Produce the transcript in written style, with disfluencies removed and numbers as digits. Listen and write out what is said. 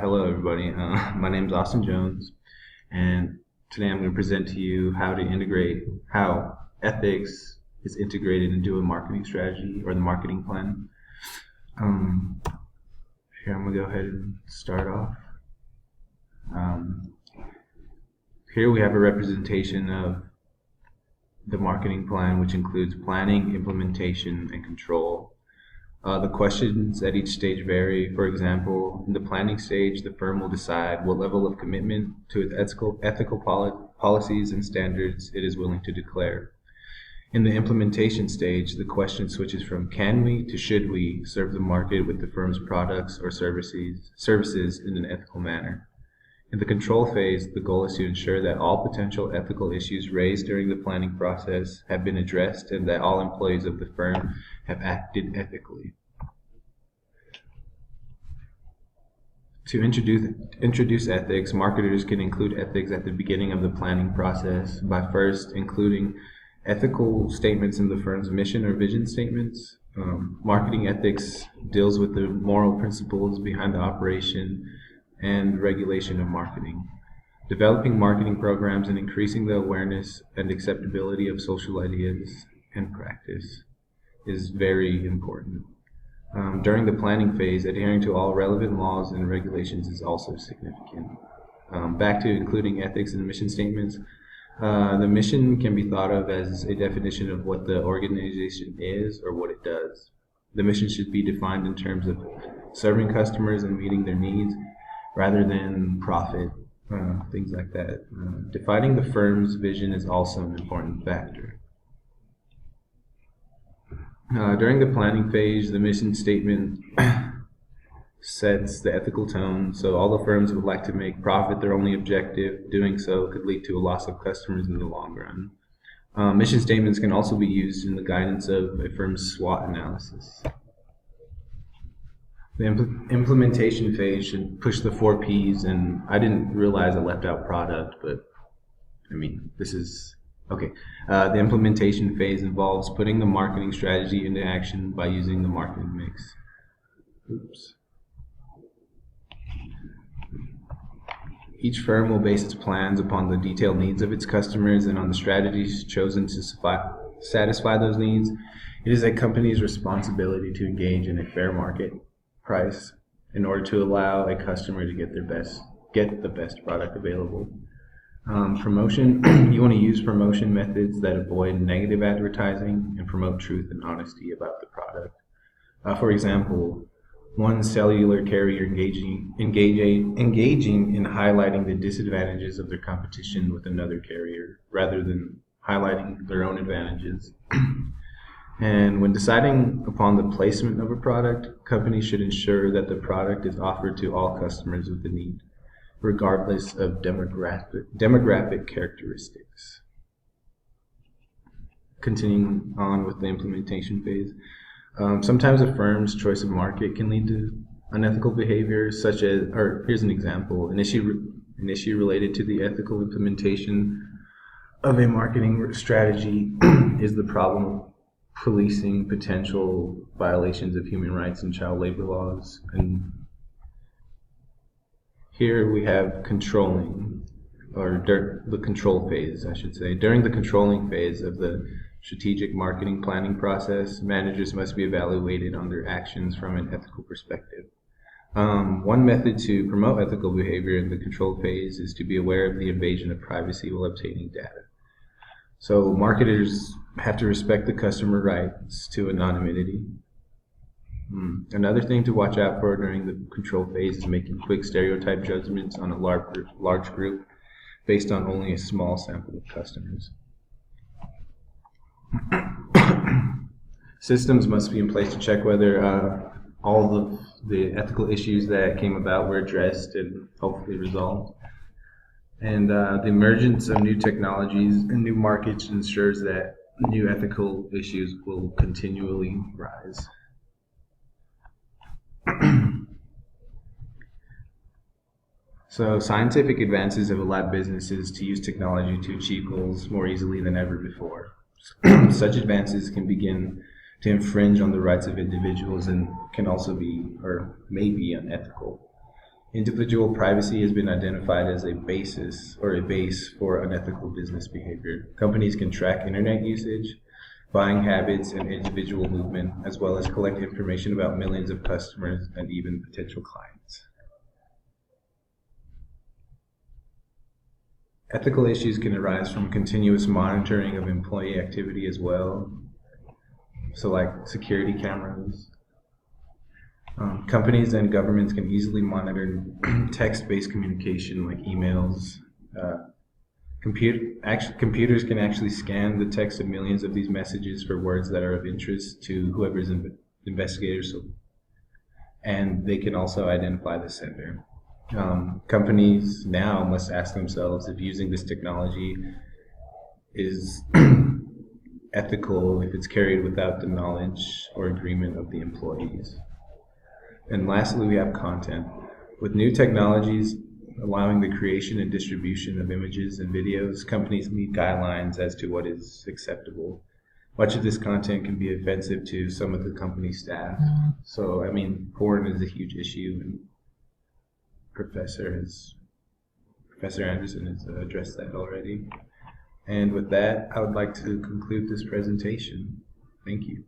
Hello, everybody. My name is Austin Jones, and today I'm going to present to you how ethics is integrated into a marketing strategy or the marketing plan. Um, Here, I'm going to go ahead and start off. Here we have a representation of the marketing plan, which includes planning, implementation, and control. The questions at each stage vary. For example, in the planning stage, the firm will decide what level of commitment to its ethical policies and standards it is willing to declare. In the implementation stage, the question switches from can we to should we serve the market with the firm's products or services in an ethical manner. In the control phase, the goal is to ensure that all potential ethical issues raised during the planning process have been addressed and that all employees of the firm have acted ethically. To introduce ethics, marketers can include ethics at the beginning of the planning process by first including ethical statements in the firm's mission or vision statements. Marketing ethics deals with the moral principles behind the operation and regulation of marketing. Developing marketing programs and increasing the awareness and acceptability of social ideas and practice is very important. During the planning phase, adhering to all relevant laws and regulations is also significant. Back to including ethics in mission statements, the mission can be thought of as a definition of what the organization is or what it does. The mission should be defined in terms of serving customers and meeting their needs rather than profit, things like that. Defining the firm's vision is also an important factor. During the planning phase, the mission statement sets the ethical tone, so all the firms would like to make profit their only objective. Doing so could lead to a loss of customers in the long run. Mission statements can also be used in the guidance of a firm's SWOT analysis. The implementation phase should push the 4 Ps, and I didn't realize I left out product, but I mean, this is okay. The implementation phase involves putting the marketing strategy into action by using the marketing mix. Each firm will base its plans upon the detailed needs of its customers and on the strategies chosen to satisfy those needs. It is a company's responsibility to engage in a fair market price in order to allow a customer to get the best product available. Promotion, you want to use promotion methods that avoid negative advertising and promote truth and honesty about the product. For example, one cellular carrier engaging in highlighting the disadvantages of their competition with another carrier rather than highlighting their own advantages. And when deciding upon the placement of a product, companies should ensure that the product is offered to all customers with a need, regardless of demographic characteristics. Continuing on with the implementation phase, sometimes a firm's choice of market can lead to unethical behavior, such as, or here's an example, an issue related to the ethical implementation of a marketing strategy is the problem of policing potential violations of human rights and child labor laws. And here we have controlling, or the control phase, I should say. During the controlling phase of the strategic marketing planning process, managers must be evaluated on their actions from an ethical perspective. One method to promote ethical behavior in the control phase is to be aware of the invasion of privacy while obtaining data. So marketers have to respect the customer rights to anonymity. Another thing to watch out for during the control phase is making quick stereotype judgments on a large group based on only a small sample of customers. Systems must be in place to check whether all of the ethical issues that came about were addressed and hopefully resolved. And the emergence of new technologies and new markets ensures that new ethical issues will continually rise. So scientific advances have allowed businesses to use technology to achieve goals more easily than ever before. Such advances can begin to infringe on the rights of individuals and can also be, or may be, unethical. Individual privacy has been identified as a basis or a base for unethical business behavior. Companies can track internet usage, buying habits, and individual movement, as well as collect information about millions of customers and even potential clients. Ethical issues can arise from continuous monitoring of employee activity as well. So like security cameras. Companies and governments can easily monitor text-based communication like emails. Computers can actually scan the text of millions of these messages for words that are of interest to whoever's investigators, and they can also identify the sender. Companies now must ask themselves if using this technology is ethical if it's carried without the knowledge or agreement of the employees. And lastly, we have content. With new technologies allowing the creation and distribution of images and videos, companies need guidelines as to what is acceptable. Much of this content can be offensive to some of the company staff. So, I mean, porn is a huge issue, and Professor Anderson has addressed that already. And with that, I would like to conclude this presentation. Thank you.